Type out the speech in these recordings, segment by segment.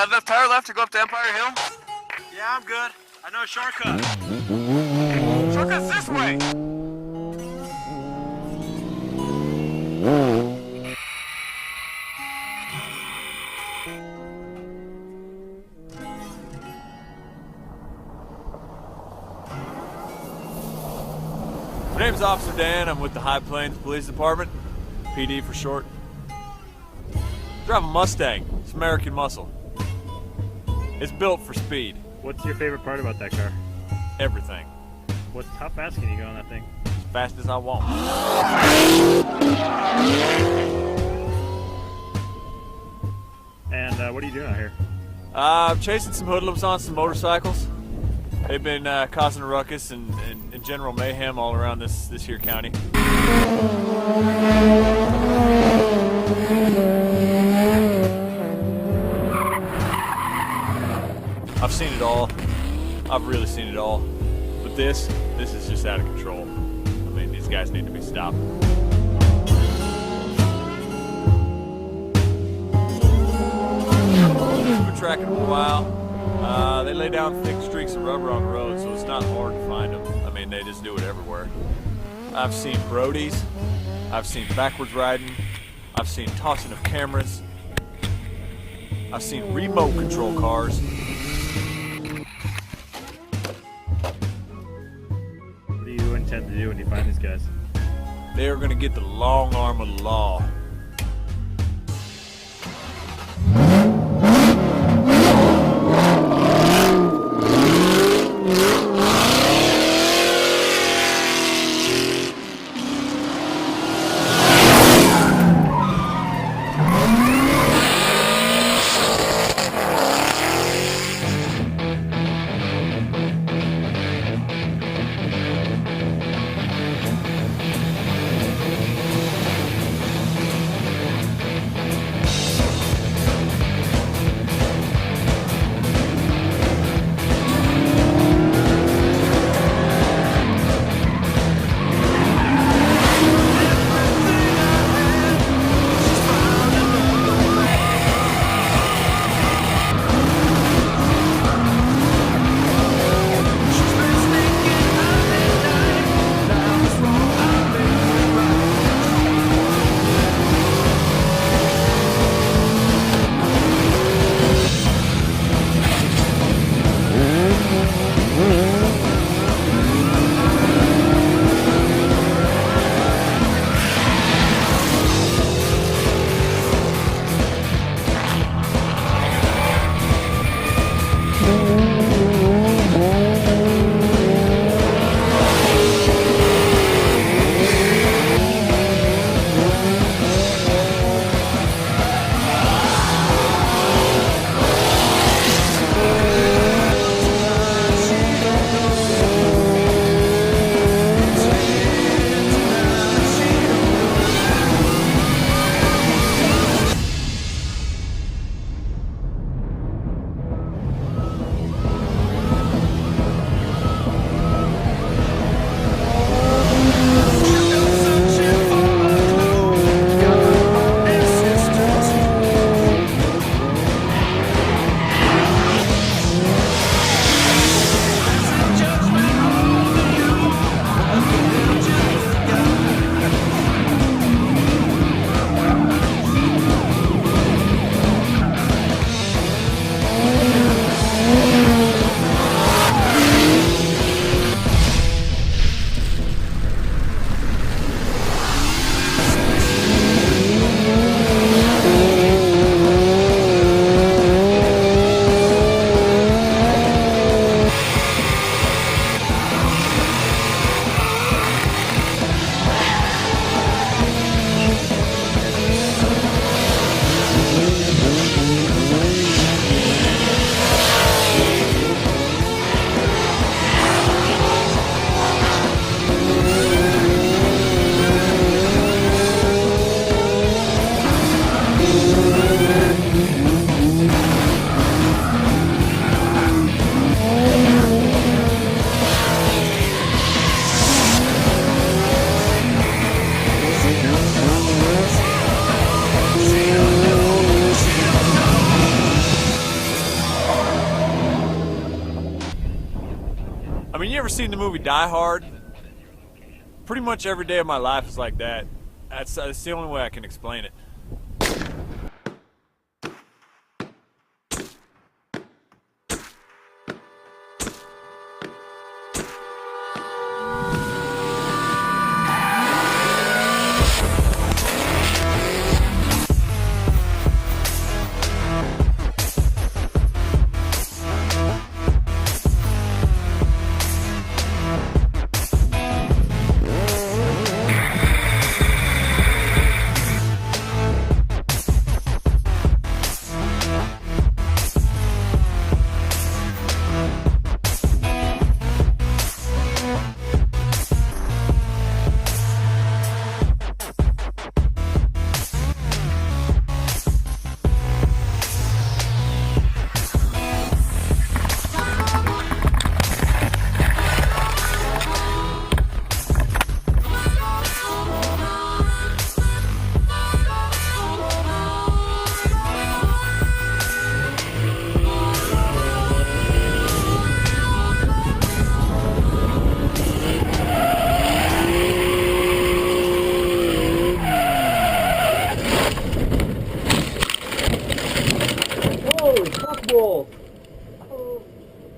enough tire left to go up to Empire Hill? Yeah, I'm good. I know a shortcut. Shortcut's this way! My name's Officer Dan. I'm with the High Plains Police Department, PD for short. I drive a Mustang. It's American muscle. It's built for speed. What's your favorite part about that car? Everything. How fast can you go on that thing? As fast as I want. And what are you doing out here? I'm chasing some hoodlums on some motorcycles. They've been causing a ruckus and general mayhem all around this here county. I've seen it all. I've really seen it all. But this is just out of control. I mean, these guys need to be stopped. We've been tracking them a while. They lay down thick streaks of rubber on the road, so it's not hard to find them. I mean, they just do it everywhere. I've seen Brodies. I've seen backwards riding. I've seen tossing of cameras. I've seen remote control cars. What do you intend to do when you find these guys? They are going to get the long arm of the law. ever seen the movie Die Hard? Pretty much every day of my life is like that. That's the only way I can explain it.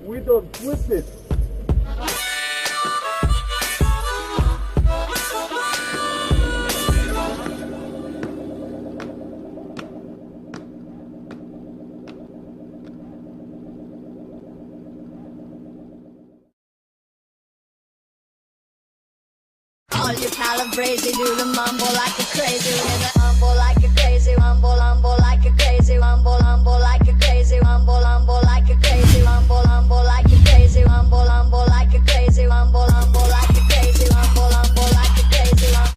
We done flipped it. All you calabrese do the mumble like a crazy, rumble like a crazy, rumble like a crazy, rumble like a